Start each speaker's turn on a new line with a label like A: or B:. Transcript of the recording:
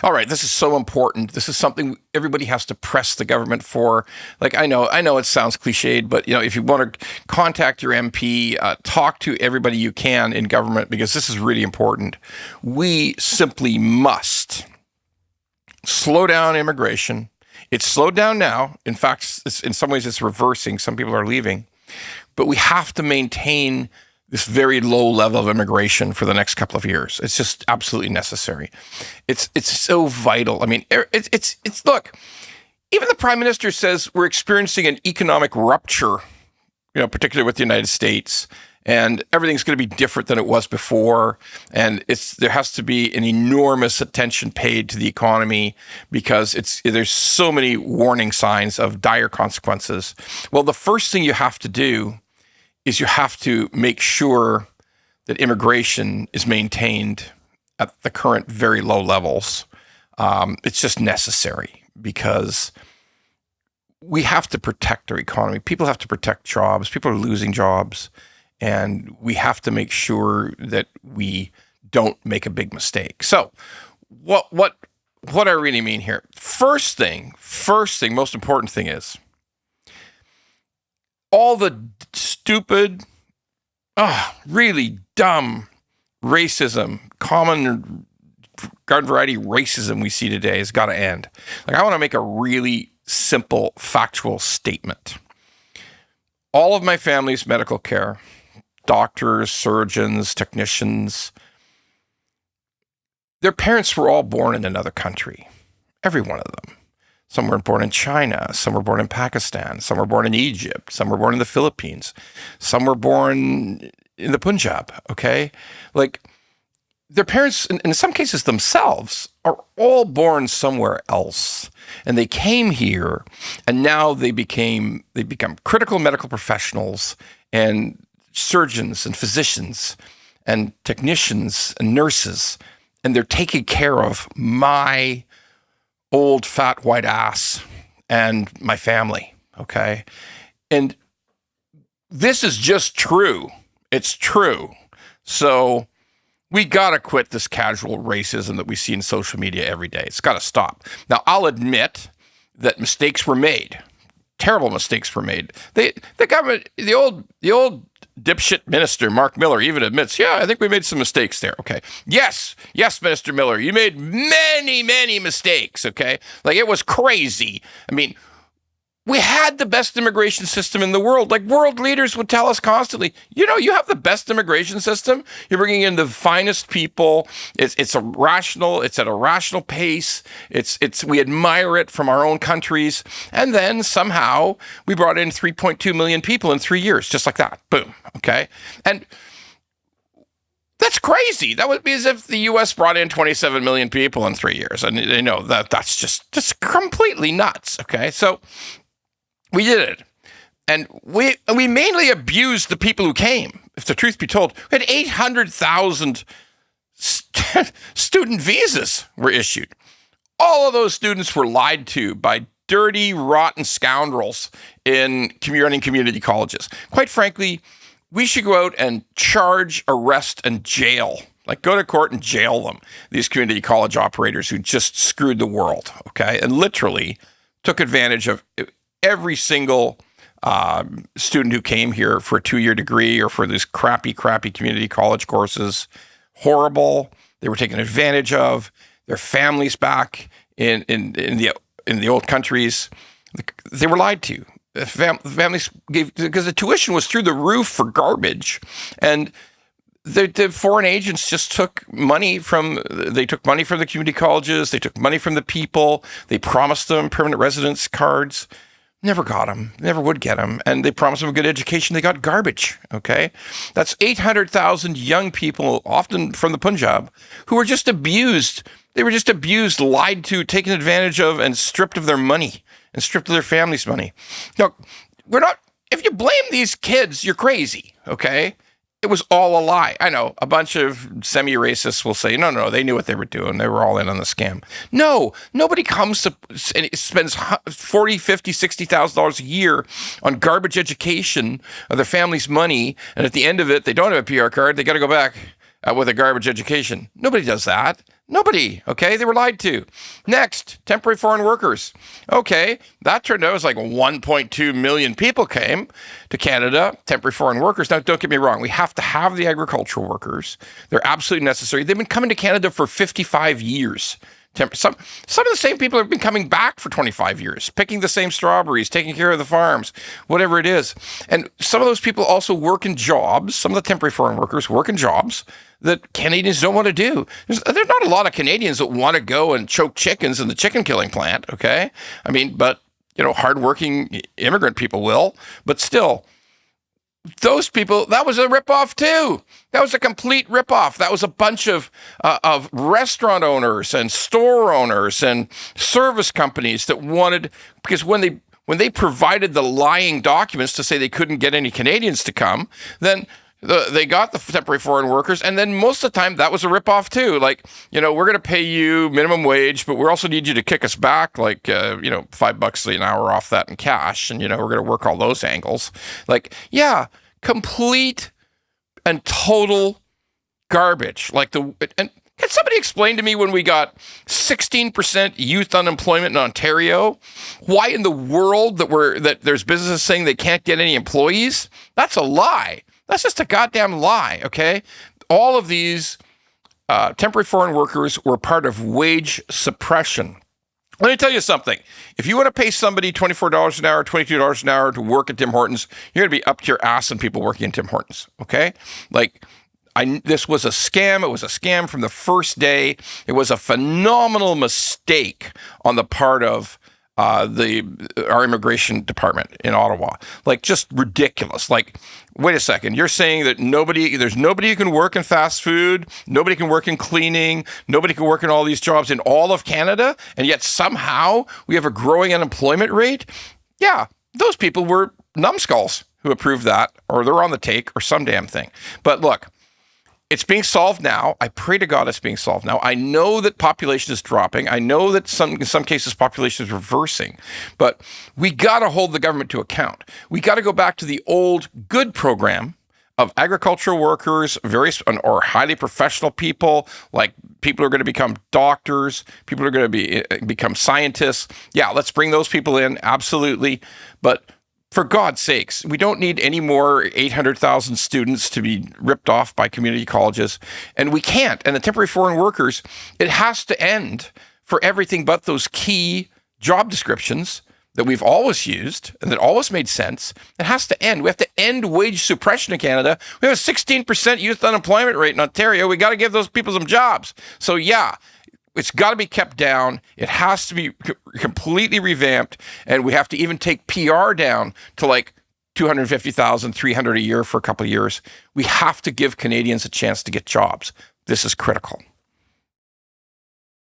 A: All right, this is so important. This is something everybody has to press the government for. Like, I know it sounds cliched, but if you want to contact your MP, talk to everybody you can in government, because this is really important. We simply must slow down immigration. It's slowed down now. In fact, in some ways, it's reversing. Some people are leaving, but we have to maintain this very low level of immigration for the next couple of years. It's just absolutely necessary. It's so vital. I mean, it's look, even the Prime Minister says we're experiencing an economic rupture, particularly with the United States, and everything's going to be different than it was before. And there has to be an enormous attention paid to the economy because there's so many warning signs of dire consequences. Well, the first thing you have to do is you have to make sure that immigration is maintained at the current very low levels. It's just necessary because we have to protect our economy. People have to protect jobs. People are losing jobs. And we have to make sure that we don't make a big mistake. So what I really mean here, first thing, most important thing is all the stupid, really dumb racism, common garden variety racism we see today has got to end. Like, I want to make a really simple, factual statement. All of my family's medical care, doctors, surgeons, technicians, their parents were all born in another country. Every one of them. Some were born in China, some were born in Pakistan, some were born in Egypt, some were born in the Philippines, some were born in the Punjab, okay? Like, their parents, in some cases themselves, are all born somewhere else. And they came here, and now they become critical medical professionals and surgeons and physicians and technicians and nurses, and they're taking care of my old fat white ass and my family, okay? And this is just true. It's true. So we got to quit this casual racism that we see in social media every day. It's got to stop. Now, I'll admit that mistakes were made. Terrible mistakes were made. The government, the old dipshit minister, Mark Miller, even admits, yeah, I think we made some mistakes there. Okay. Yes, Minister Miller, you made many, many mistakes. Okay. Like, it was crazy. I mean, we had the best immigration system in the world. Like, world leaders would tell us constantly, you have the best immigration system. You're bringing in the finest people. It's at a rational pace. We admire it from our own countries. And then somehow we brought in 3.2 million people in 3 years, just like that. Boom. Okay. And that's crazy. That would be as if the U.S. brought in 27 million people in 3 years. And that's just completely nuts. Okay. So we did it. And we mainly abused the people who came. If the truth be told, we had 800,000 student visas were issued. All of those students were lied to by dirty, rotten scoundrels in running community colleges. Quite frankly, we should go out and charge, arrest, and jail. Like, go to court and jail them, these community college operators who just screwed the world, okay? And literally took advantage of every single student who came here for a 2-year degree or for these crappy community college courses. Horrible. They were taken advantage of. Their families back in the old countries, they were lied to. The families because the tuition was through the roof for garbage, and the foreign agents just took money from the community colleges. They took money from the people. They promised them permanent residence cards. Never got them, never would get them. And they promised them a good education. They got garbage, okay? That's 800,000 young people, often from the Punjab, who were just abused. They were just abused, lied to, taken advantage of, and stripped of their money, and stripped of their family's money. Now, if you blame these kids, you're crazy, okay? It was all a lie. I know a bunch of semi-racists will say, no, they knew what they were doing. They were all in on the scam. No, nobody comes to and spends $40,000, $50,000, $60,000 a year on garbage education of their family's money. And at the end of it, they don't have a PR card. They got to go back with a garbage education. Nobody does that. Nobody, okay? They were lied to. Next, temporary foreign workers. Okay, that turned out it was like 1.2 million people came to Canada, temporary foreign workers. Now, don't get me wrong. We have to have the agricultural workers. They're absolutely necessary. They've been coming to Canada for 55 years. Some of the same people have been coming back for 25 years, picking the same strawberries, taking care of the farms, whatever it is. And some of those people also work in jobs. Some of the temporary foreign workers work in jobs that Canadians don't want to do. There's not a lot of Canadians that want to go and choke chickens in the chicken killing plant, okay? I mean, but, hardworking immigrant people will. But still, those people, that was a ripoff too. That was a complete ripoff. That was a bunch of restaurant owners and store owners and service companies that wanted, because when they provided the lying documents to say they couldn't get any Canadians to come, then they got the temporary foreign workers, and then most of the time that was a ripoff too. Like, we're going to pay you minimum wage, but we also need you to kick us back like, $5 an hour off that in cash, and we're going to work all those angles. Like, yeah, complete and total garbage. And can somebody explain to me when we got 16% youth unemployment in Ontario, why in the world that there's businesses saying they can't get any employees? That's a lie. That's just a goddamn lie, okay? All of these temporary foreign workers were part of wage suppression. Let me tell you something. If you want to pay somebody $24 an hour, $22 an hour to work at Tim Hortons, you're going to be up to your ass in people working at Tim Hortons, okay? Like, this was a scam. It was a scam from the first day. It was a phenomenal mistake on the part of our immigration department in Ottawa. Like, just ridiculous. Like, wait a second. You're saying that there's nobody who can work in fast food, nobody can work in cleaning, nobody can work in all these jobs in all of Canada, and yet somehow we have a growing unemployment rate? Yeah, those people were numbskulls who approved that, or they're on the take, or some damn thing. But look, it's being solved now. I pray to God it's being solved now. I know that population is dropping. I know that in some cases population is reversing. But we got to hold the government to account. We got to go back to the old good program of agricultural workers, or highly professional people, like people who are going to become doctors, people who are going to become scientists. Yeah, let's bring those people in, absolutely. But for God's sakes, we don't need any more 800,000 students to be ripped off by community colleges. And we can't. And the temporary foreign workers, it has to end for everything but those key job descriptions that we've always used and that always made sense. It has to end. We have to end wage suppression in Canada. We have a 16% youth unemployment rate in Ontario. We got to give those people some jobs. So yeah, it's got to be kept down. It has to be completely revamped. And we have to even take PR down to like 250,000, 300 a year for a couple of years. We have to give Canadians a chance to get jobs. This is critical.